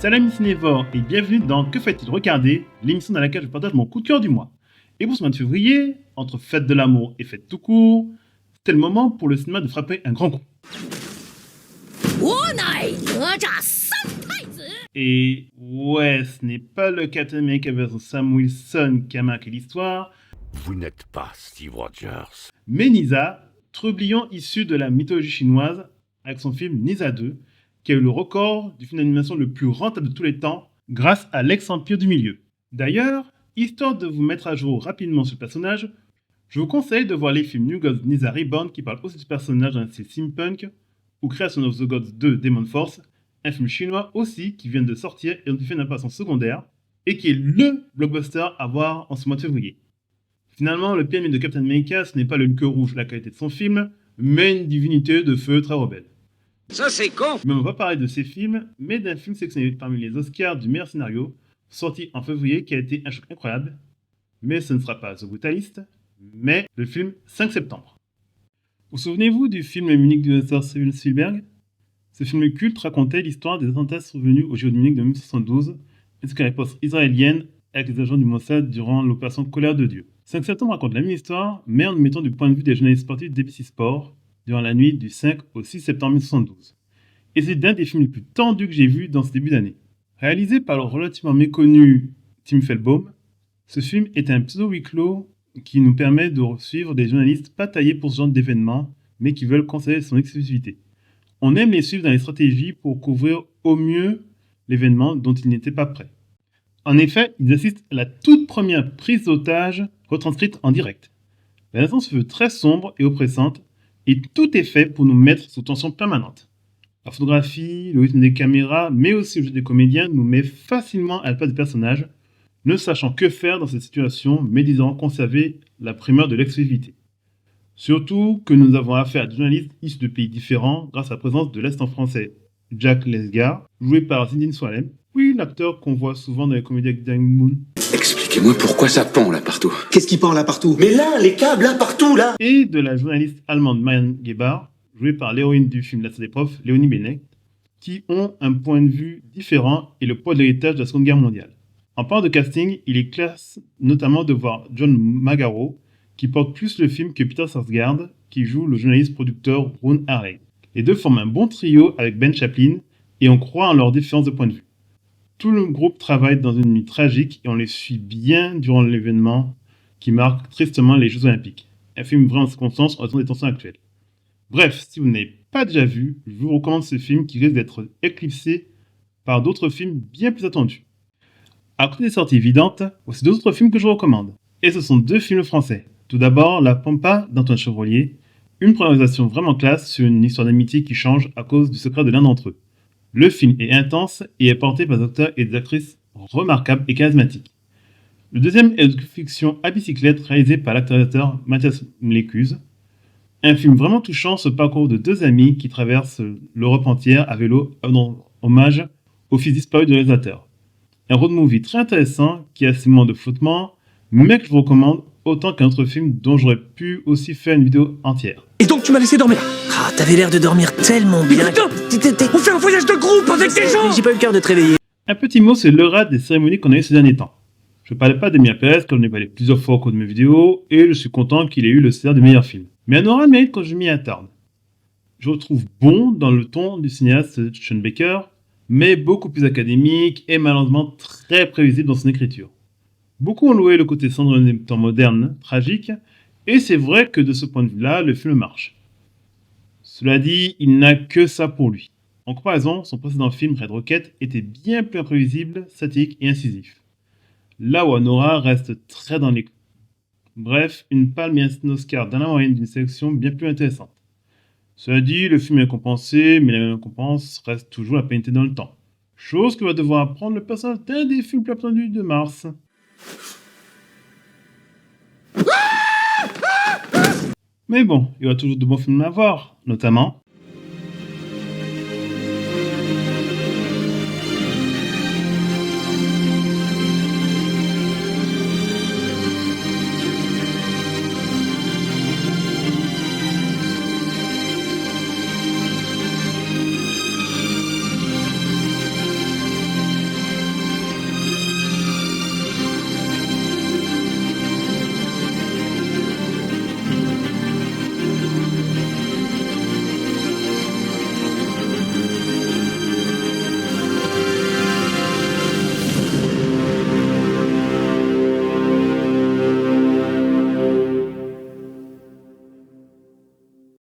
Salam cinévores et bienvenue dans Que fait-il regarder, l'émission dans laquelle je partage mon coup de cœur du mois. Et pour ce mois de février, entre fête de l'amour et fête tout court, c'était le moment pour le cinéma de frapper un grand coup. Et ouais, ce n'est pas le Captain America vs Sam Wilson qui a marqué l'histoire, Vous n'êtes pas Steve Rogers. mais Nisa, trublion issu de la mythologie chinoise, avec son film Nisa 2, qui a eu le record du film d'animation le plus rentable de tous les temps, grâce à l'ex-empire du milieu. D'ailleurs, histoire de vous mettre à jour rapidement sur le personnage, je vous conseille de voir les films New Gods Nisa Reborn qui parlent aussi du personnage dans un style steampunk, ou Creation of the Gods 2 Demon Force, un film chinois aussi qui vient de sortir et dont il fait une apparition secondaire, et qui est LE blockbuster à voir en ce mois de février. Finalement, le pire ennemi de Captain America, ce n'est pas le Hulk rouge, la qualité de son film, mais une divinité de feu très rebelle. Ça c'est con. Mais on va parler de ces films, mais d'un film sélectionné parmi les Oscars du meilleur scénario, sorti en février, qui a été un choc incroyable. Mais ce ne sera pas The Brutalist, mais le film 5 septembre. Vous souvenez-vous du film Munich de Steven Spielberg? Ce film culte racontait l'histoire des attentats survenus au JO de Munich de 1972, ainsi que la riposte israélienne avec les agents du Mossad durant l'opération Colère de Dieu. 5 septembre raconte la même histoire, mais en nous mettant du point de vue des journalistes sportifs d'ABC Sport, durant la nuit du 5 au 6 septembre 1972. Et c'est l'un des films les plus tendus que j'ai vus dans ce début d'année. Réalisé par le relativement méconnu Tim Feldbaum, ce film est un pseudo-huis clos qui nous permet de suivre des journalistes pas taillés pour ce genre d'événement, mais qui veulent conserver son exclusivité. On aime les suivre dans les stratégies pour couvrir au mieux l'événement dont ils n'étaient pas prêts. En effet, ils assistent à la toute première prise d'otage retranscrite en direct. La nature se veut très sombre et oppressante, et tout est fait pour nous mettre sous tension permanente. La photographie, le rythme des caméras, mais aussi le jeu des comédiens nous met facilement à la place des personnages, ne sachant que faire dans cette situation, mais disant conserver la primeur de l'exclusivité. Surtout que nous avons affaire à des journalistes issus de pays différents grâce à la présence de l'assistant français Jack Lesgar, joué par Zinedine Soilem, oui, l'acteur qu'on voit souvent dans les comédies avec Daniel Moon. Expliquez-moi pourquoi ça pend là partout. Qu'est-ce qui pend là partout? Mais là, les câbles là partout là. Et de la journaliste allemande Marianne Gebhardt, jouée par l'héroïne du film La salle des profs, Léonie Benet, qui ont un point de vue différent et le poids de l'héritage de la Seconde Guerre mondiale. En parlant de casting, il est classe notamment de voir John Magaro, qui porte plus le film que Peter Sarsgaard, qui joue le journaliste-producteur Ron Harley. Les deux forment un bon trio avec Ben Chaplin, et on croit en leur différence de point de vue. Tout le groupe travaille dans une nuit tragique et on les suit bien durant l'événement qui marque tristement les Jeux Olympiques. Un film vraiment en circonstance en raison des tensions actuelles. Bref, si vous n'avez pas déjà vu, je vous recommande ce film qui risque d'être éclipsé par d'autres films bien plus attendus. À côté des sorties évidentes, voici deux autres films que je vous recommande. Et ce sont deux films français. Tout d'abord, La Pampa d'Antoine Chevrollier, une réalisation vraiment classe sur une histoire d'amitié qui change à cause du secret de l'un d'entre eux. Le film est intense et est porté par des acteurs et des actrices remarquables et charismatiques. Le deuxième est une fiction à bicyclette réalisée par l'acteur Mathias Mlécuse. Un film vraiment touchant sur le parcours de deux amis qui traversent l'Europe entière à vélo en hommage au fils disparu du réalisateur. Un road movie très intéressant qui a ses moments de flottement, mais que je vous recommande autant qu'un autre film dont j'aurais pu aussi faire une vidéo entière. Et donc tu m'as laissé dormir. Ah, t'avais l'air de dormir tellement bien. Putain, on fait un voyage de groupe avec des gens. J'ai pas eu le cœur de te réveiller. Un petit mot sur l'aura des cérémonies qu'on a eues ces derniers temps. Je ne parlais pas d'Emile Pérez, que j'en ai parlé plusieurs fois au cours de mes vidéos, et je suis content qu'il ait eu le César du meilleur film. Mais un aura mérite quand je m'y attarde. Je le trouve bon dans le ton du cinéaste Sean Baker, mais beaucoup plus académique et malheureusement très prévisible dans son écriture. Beaucoup ont loué le côté sombre des temps modernes, tragique, et c'est vrai que de ce point de vue-là, le film marche. Cela dit, il n'a que ça pour lui. En comparaison, son précédent film, Red Rocket, était bien plus imprévisible, satirique et incisif. Là où Anora reste très dans les clous. Bref, une palme et un Oscar dans la moyenne d'une sélection bien plus intéressante. Cela dit, le film est récompensé, mais la récompense reste toujours la pénalité dans le temps. Chose que va devoir apprendre le personnage d'un des films plus attendus de mars. Mais bon, il y aura toujours de bons films à voir, notamment